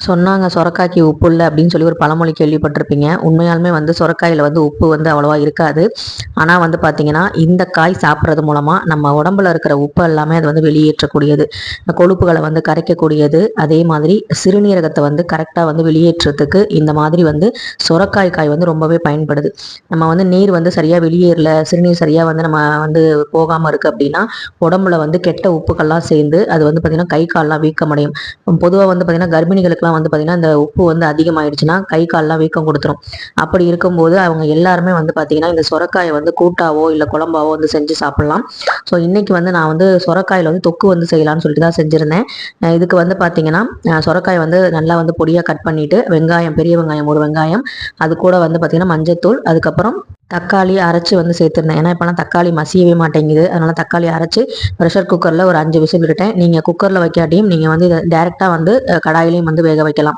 சொன்னாங்க சொரக்காய்க்கு உப்பு இல்லை அப்படின்னு சொல்லி ஒரு பழமொழி கேள்விப்பட்டிருப்பீங்க. உண்மையாலுமே வந்து சொரக்காயில் வந்து உப்பு வந்து அவ்வளோவா இருக்காது. ஆனால் வந்து பார்த்தீங்கன்னா இந்த காய் சாப்பிட்றது மூலமாக நம்ம உடம்புல இருக்கிற உப்பு எல்லாமே அது வந்து வெளியேற்றக்கூடியது, கொழுப்புகளை வந்து கரைக்கக்கூடியது. அதே மாதிரி சிறுநீரகத்தை வந்து கரெக்டாக வந்து வெளியேற்றத்துக்கு இந்த மாதிரி வந்து காய் வந்து ரொம்பவே பயன்படுது. நம்ம வந்து நீர் வந்து சரியாக வெளியேறல, சிறுநீர் சரியாக வந்து நம்ம வந்து போகாமல் இருக்குது அப்படின்னா உடம்புல வந்து கெட்ட உப்புக்கள்லாம் சேர்ந்து அது வந்து பார்த்திங்கன்னா கை கால்லாம் வீக்கமடையும். பொதுவாக வந்து பார்த்திங்கன்னா கர்ப்பிணிகளுக்கு வந்து பார்த்தீங்கன்னா இந்த உப்பு வந்து அதிகமாயிடுச்சுன்னா கை கால்லாம் வீக்கம் கொடுத்துரும். அப்படி இருக்கும்போது அவங்க எல்லாருமே வந்து பார்த்தீங்கன்னா இந்த சொரக்காயை வந்து கூட்டாவோ இல்லை குழம்பாவோ வந்து செஞ்சு சாப்பிட்லாம். ஸோ இன்னைக்கு வந்து நான் வந்து சொரக்காயில் வந்து தொக்கு வந்து செய்யலாம்னு சொல்லிட்டு தான் செஞ்சுருந்தேன். இதுக்கு வந்து பார்த்தீங்கன்னா சொரக்காய் வந்து நல்லா வந்து பொடியாக கட் பண்ணிவிட்டு வெங்காயம், பெரிய வெங்காயம் ஒரு வெங்காயம், அது கூட வந்து பார்த்தீங்கன்னா மஞ்சத்தூள், அதுக்கப்புறம் தக்காளி அரைச்சி வந்து சேர்த்துருந்தேன். ஏன்னா இப்போலாம் தக்காளி மசியவே மாட்டேங்குது. அதனால் தக்காளி அரைச்சி ப்ரெஷர் குக்கரில் ஒரு 5 விசில் விட்டுட்டேன். நீங்கள் குக்கரில் வைக்காட்டியும் நீங்கள் வந்து இதை டேரெக்டாக வந்து கடாயிலையும் வந்து வேக வைக்கலாம்.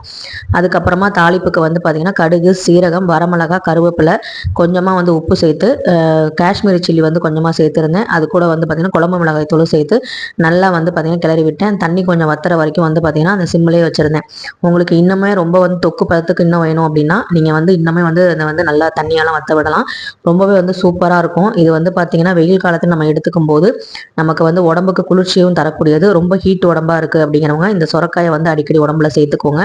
அதுக்கப்புறமா தாளிப்புக்கு வந்து பார்த்திங்கன்னா கடுகு, சீரகம், வரமிளகா, கருவேப்பிலை, கொஞ்சமாக வந்து உப்பு சேர்த்து காஷ்மீரி சில்லி வந்து கொஞ்சமாக சேர்த்துருந்தேன். அது கூட வந்து பார்த்திங்கன்னா குழம்பு மிளகாய் தூள் சேர்த்து நல்லா வந்து பார்த்திங்கன்னா கிளறி விட்டேன். தண்ணி கொஞ்சம் வத்துற வரைக்கும் வந்து பார்த்திங்கன்னா அந்த சிம்மிலே வச்சுருந்தேன். உங்களுக்கு இன்னுமே ரொம்ப வந்து தொக்கு பதத்துக்கு இன்னும் வேணும் அப்படின்னா நீங்கள் வந்து இன்னுமே வந்து அதை வந்து நல்லா தண்ணியெல்லாம் வற்ற விடலாம். ரொம்பவே வந்து சூப்பராக இருக்கும். இது வந்து பார்த்திங்கன்னா வெயில் காலத்தில் நம்ம எடுத்துக்கும் போது நமக்கு வந்து உடம்புக்கு குளிர்ச்சியும் தரக்கூடியது. ரொம்ப ஹீட் உடம்பாக இருக்குது அப்படிங்கிறவங்க இந்த சொரக்காயை வந்து அடிக்கடி உடம்புல சேர்த்துக்கோங்க.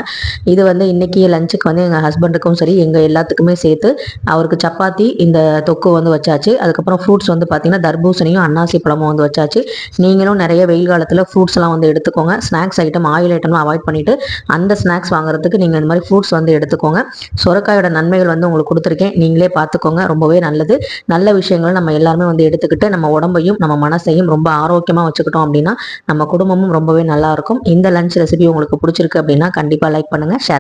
இது வந்து இன்றைக்கி லஞ்சுக்கு வந்து எங்கள் ஹஸ்பண்டுக்கும் சரி எங்கள் எல்லாத்துக்குமே சேர்த்து அவருக்கு சப்பாத்தி, இந்த தொக்கு வந்து வச்சாச்சு. அதுக்கப்புறம் ஃப்ரூட்ஸ் வந்து பார்த்திங்கன்னா தர்பூசணியும் அன்னாசி பழமும் வந்து வச்சாச்சு. நீங்களும் நிறைய வெயில் காலத்தில் ஃப்ரூட்ஸ்லாம் வந்து எடுத்துக்கோங்க. ஸ்நாக்ஸ் ஐட்டம், ஆயில் ஐட்டம்லாம் அவாய்ட் பண்ணிவிட்டு அந்த ஸ்நாக்ஸ் வாங்குறதுக்கு நீங்கள் இந்த மாதிரி ஃப்ரூட்ஸ் வந்து எடுத்துக்கோங்க. சொரக்காயோட நன்மைகள் வந்து உங்களுக்கு கொடுத்துருக்கேன், நீங்களே பார்த்துக்கோங்க. ரொம்பவே நல்லது. நல்ல விஷயங்களை நம்ம எல்லாருமே வந்து எடுத்துக்கிட்டு நம்ம உடம்பையும் நம்ம மனசையும் ரொம்ப ஆரோக்கியமாக வச்சுக்கிட்டோம் அப்படின்னா நம்ம குடும்பமும் ரொம்பவே நல்லா இருக்கும். இந்த லஞ்ச் ரெசிபி உங்களுக்கு பிடிச்சிருக்கு அப்படின்னா கண்டிப்பாக லைக் பண்ணுங்கள், ஷேர்